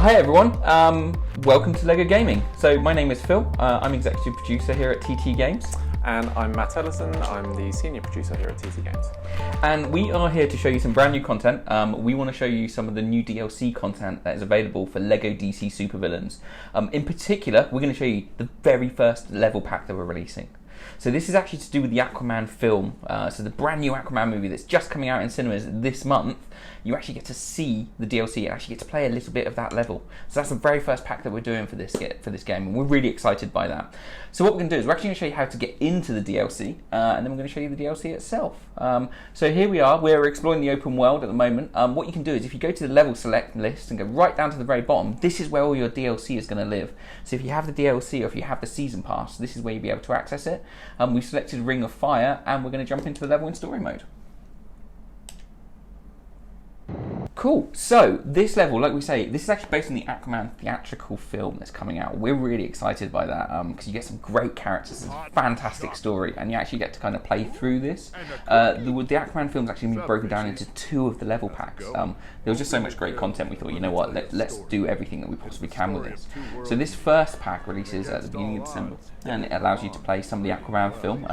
Hi everyone, welcome to LEGO Gaming. So my name is Phil, I'm executive producer here at TT Games. And I'm Matt Ellison, I'm the senior producer here at TT Games. And we are here to show you some brand new content. We want to show you some of the new DLC content that is available for LEGO DC Supervillains. In particular, we're going to show you the very first level pack that we're releasing. So this is actually to do with the Aquaman film, so the brand new Aquaman movie that's just coming out in cinemas this month. You actually get to see the DLC and actually get to play a little bit of that level. So that's the very first pack that we're doing for this game, and we're really excited by that. So what we're going to do is we're actually going to show you how to get into the DLC, and then we're going to show you the DLC itself. So here we are, we're exploring the open world at the moment. What you can do is if you go to the level select list and go right down to the very bottom, this is where all your DLC is going to live. So if you have the DLC or if you have the season pass, this is where you'll be able to access it. We've selected Ring of Fire, and we're going to jump into the level in story mode. Cool, so this level, like we say, this is actually based on the Aquaman theatrical film that's coming out. We're really excited by that because you get some great characters, it's a fantastic story, and you actually get to kind of play through this. The Aquaman film's actually been broken down into 2 of the level packs. There was just so much great content, we thought, you know what, let's do everything that we possibly can with this. So this first pack releases at the beginning of December, and it allows you to play some of the Aquaman film,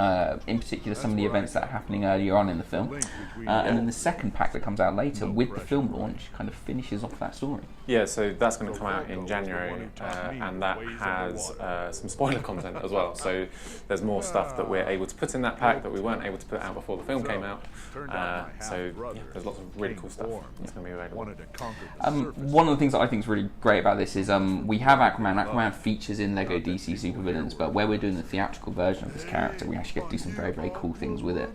in particular some of the events that are happening earlier on in the film. And then the second pack that comes out later with the film launch kind of finishes off that story. Yeah, so that's going to come out in January, and that has some spoiler content as well. So there's more stuff that we're able to put in that pack that we weren't able to put out before the film came out. So yeah, there's lots of really cool stuff that's going to be available. One of the things that I think is really great about this is we have Aquaman. Aquaman features in LEGO DC Supervillains, but where we're doing the theatrical version of this character, we actually get to do some very, very cool things with it.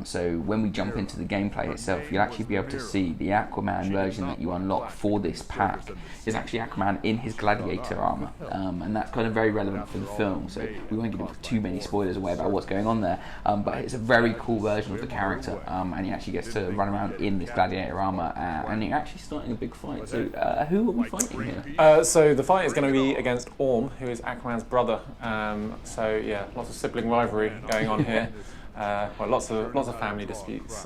So when we jump into the gameplay itself, you'll actually be able to see the Aquaman version that you unlock for this pack is actually Aquaman in his gladiator armour, and that's kind of very relevant for the film, so we won't give too many spoilers away about what's going on there, but it's a very cool version of the character, and he actually gets to run around in this gladiator armour, and you're actually starting a big fight. So who are we fighting here? So the fight is going to be against Orm, who is Aquaman's brother, so yeah, lots of sibling rivalry going on here. Well, lots of family disputes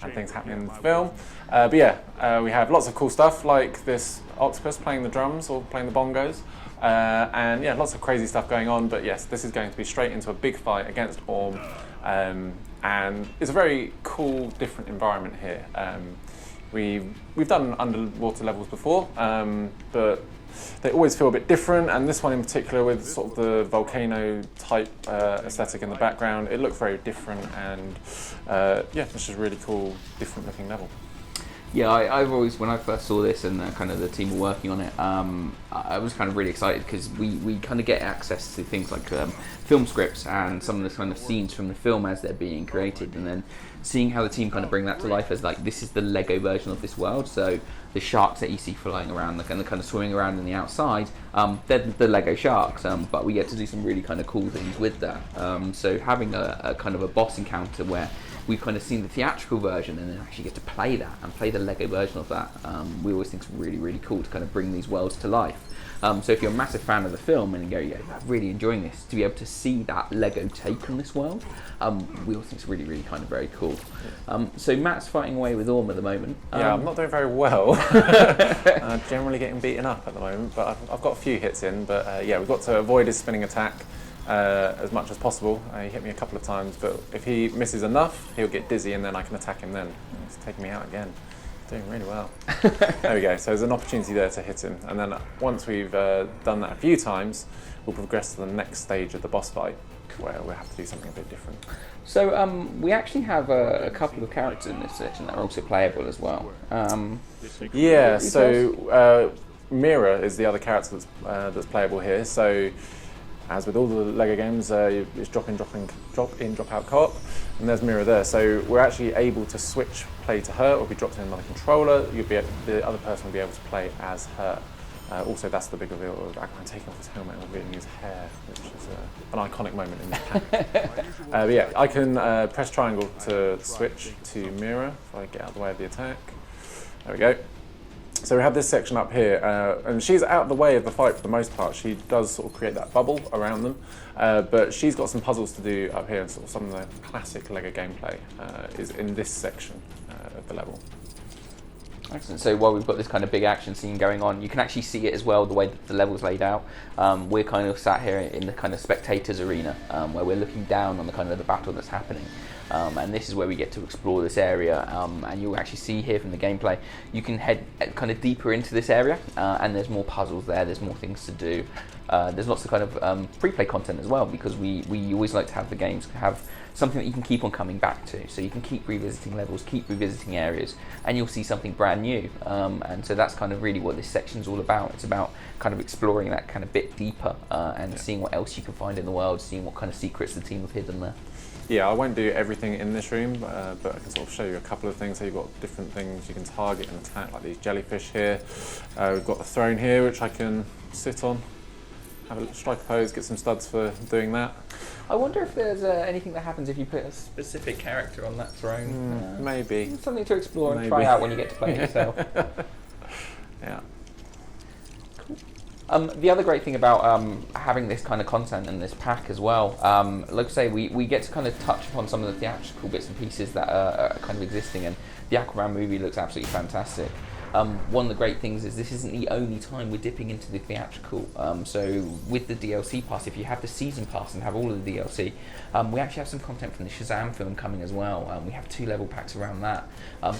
and things happening in the film. But yeah, we have lots of cool stuff like this octopus playing the drums or playing the bongos. And yeah, lots of crazy stuff going on. But yes, this is going to be straight into a big fight against Orm. And it's a very cool, different environment here. We've done underwater levels before, but they always feel a bit different, and this one in particular with sort of the volcano type aesthetic in the background, it looked very different, and yeah, it's just a really cool, different looking level. Yeah, I've always, when I first saw this and kind of the team were working on it, I was kind of really excited because we kind of get access to things like film scripts and some of the kind of scenes from the film as they're being created, and then seeing how the team kind of bring that to life as like this is the LEGO version of this world. So the sharks that you see flying around and kind of swimming around in the outside, they're the LEGO sharks, but we get to do some really kind of cool things with that. So having a kind of a boss encounter where we've kind of seen the theatrical version and then actually get to play that and play the LEGO version of that, we always think it's really, really cool to kind of bring these worlds to life. So if you're a massive fan of the film and you go, yeah, I'm really enjoying this, to be able to see that LEGO take on this world, we all think it's really, really kind of very cool. So Matt's fighting away with Orm at the moment. Yeah, I'm not doing very well. Generally getting beaten up at the moment, but I've got a few hits in, but yeah, we've got to avoid his spinning attack as much as possible. He hit me a couple of times, but if he misses enough, he'll get dizzy and then I can attack him then. He's taking me out again. Doing really well. There we go, so there's an opportunity there to hit him, and then once we've done that a few times, we'll progress to the next stage of the boss fight, where we'll have to do something a bit different. So we actually have a couple of characters in this section that are also playable as well. Yeah, so Mira is the other character that's playable here. So as with all the LEGO games, it's drop in, drop out co-op, and there's Mira there. So we're actually able to switch play to her, or be dropped in another controller. The other person will be able to play as her. Also, that's the big reveal of Aquaman taking off his helmet and revealing his hair, which is an iconic moment in the pack. But yeah, I can press triangle to switch to Mira if I get out of the way of the attack. There we go. So we have this section up here, and she's out of the way of the fight for the most part. She does sort of create that bubble around them, but she's got some puzzles to do up here, and sort of some of the classic LEGO gameplay is in this section of the level. Excellent. So while we've got this kind of big action scene going on, you can actually see it as well, the way that the level's laid out. We're kind of sat here in the kind of spectators arena, where we're looking down on the kind of the battle that's happening. And this is where we get to explore this area, and you'll actually see here from the gameplay, you can head kind of deeper into this area, and there's more puzzles there, there's more things to do. There's lots of kind of free play content as well, because we always like to have the games have something that you can keep on coming back to. So you can keep revisiting levels, keep revisiting areas, and you'll see something brand new. And so that's kind of really what this section's all about. It's about kind of exploring that kind of bit deeper, and seeing what else you can find in the world, seeing what kind of secrets the team have hidden there. Yeah, I won't do everything in this room, but I can sort of show you a couple of things. So you've got different things you can target and attack, like these jellyfish here. We've got the throne here, which I can sit on, have a little striker pose, get some studs for doing that. I wonder if there's anything that happens if you put a specific character on that throne. Maybe. Something to explore and try out when you get to play it yourself. Yeah. The other great thing about having this kind of content in this pack as well, like I say, we get to kind of touch upon some of the theatrical bits and pieces that are kind of existing, and the Aquaman movie looks absolutely fantastic. One of the great things is this isn't the only time we're dipping into the theatrical. So with the DLC pass, if you have the season pass and have all of the DLC, we actually have some content from the Shazam film coming as well. We have 2 level packs around that.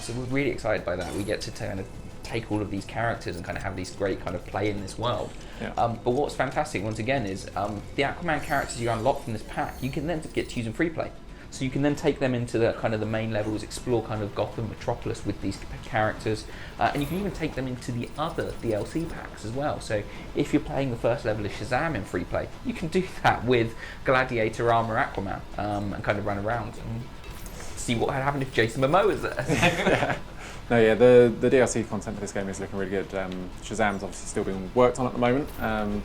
So we're really excited by that. We get to kind of take all of these characters and kind of have these great kind of play in this world. Yeah. But what's fantastic once again is the Aquaman characters you unlock from this pack, you can then get to use in free play. So you can then take them into the kind of the main levels, explore kind of Gotham Metropolis with these characters, and you can even take them into the other DLC packs as well. So if you're playing the first level of Shazam in free play, you can do that with Gladiator Armor Aquaman, and kind of run around and see what had happened if Jason Momoa was there. No, yeah, the DLC content for this game is looking really good. Shazam's obviously still being worked on at the moment,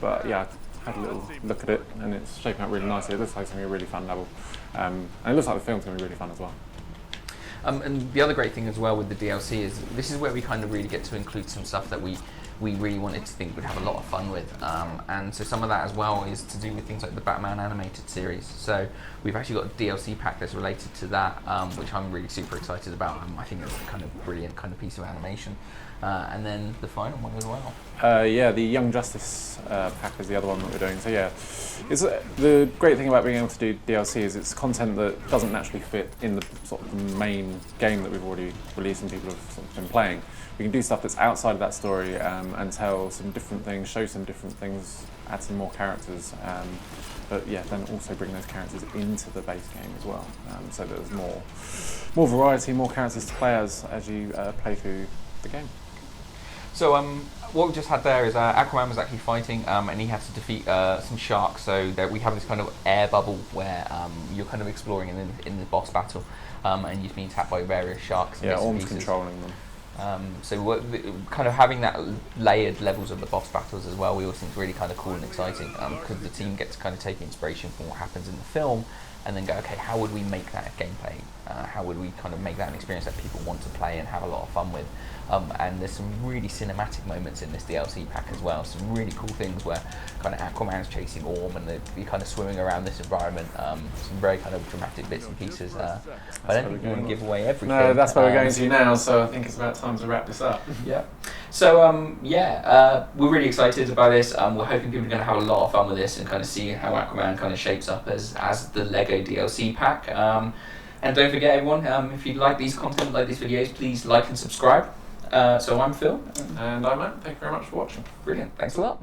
but yeah, I had a little look at it and it's shaping up really nicely. It looks like it's going to be a really fun level, and it looks like the film's going to be really fun as well. And the other great thing as well with the DLC is this is where we kind of really get to include some stuff that we really wanted to think we'd have a lot of fun with, and so some of that as well is to do with things like the Batman animated series. So we've actually got a DLC pack that's related to that, which I'm really super excited about. I think it's a kind of brilliant kind of piece of animation, and then the final one as well. Yeah, the Young Justice pack is the other one that we're doing. So yeah, the great thing about being able to do DLC is it's content that doesn't naturally fit in the sort of the main game that we've already released and people have sort of been playing. We can do stuff that's outside of that story, and tell some different things, show some different things, add some more characters, but yeah, then also bring those characters into the base game as well, so that there's more variety, more characters to play as you play through the game. So what we just had there is Aquaman was actually fighting, and he had to defeat some sharks. So that we have this kind of air bubble where you're kind of exploring in the boss battle, and you're being attacked by various sharks. Yeah, Orm's controlling them. So we're kind of having that layered levels of the boss battles as well, we always think is really kind of cool and exciting, because the team gets to kind of take inspiration from what happens in the film and then go, okay, how would we make that gameplay? How would we kind of make that an experience that people want to play and have a lot of fun with? And there's some really cinematic moments in this DLC pack as well, some really cool things where kind of Aquaman's chasing Orm and you're kind of swimming around this environment, some very kind of dramatic bits and pieces. I don't think we want to give away everything. No, that's where we're going to now, so I think it's about time to wrap this up. Yeah. So we're really excited about this. We're hoping people are going to have a lot of fun with this and kind of see how Aquaman kind of shapes up as the Lego DLC pack. And don't forget, everyone, if you like these content, like these videos, please like and subscribe. So I'm Phil. And I'm Matt. Thank you very much for watching. Brilliant. Thanks a lot.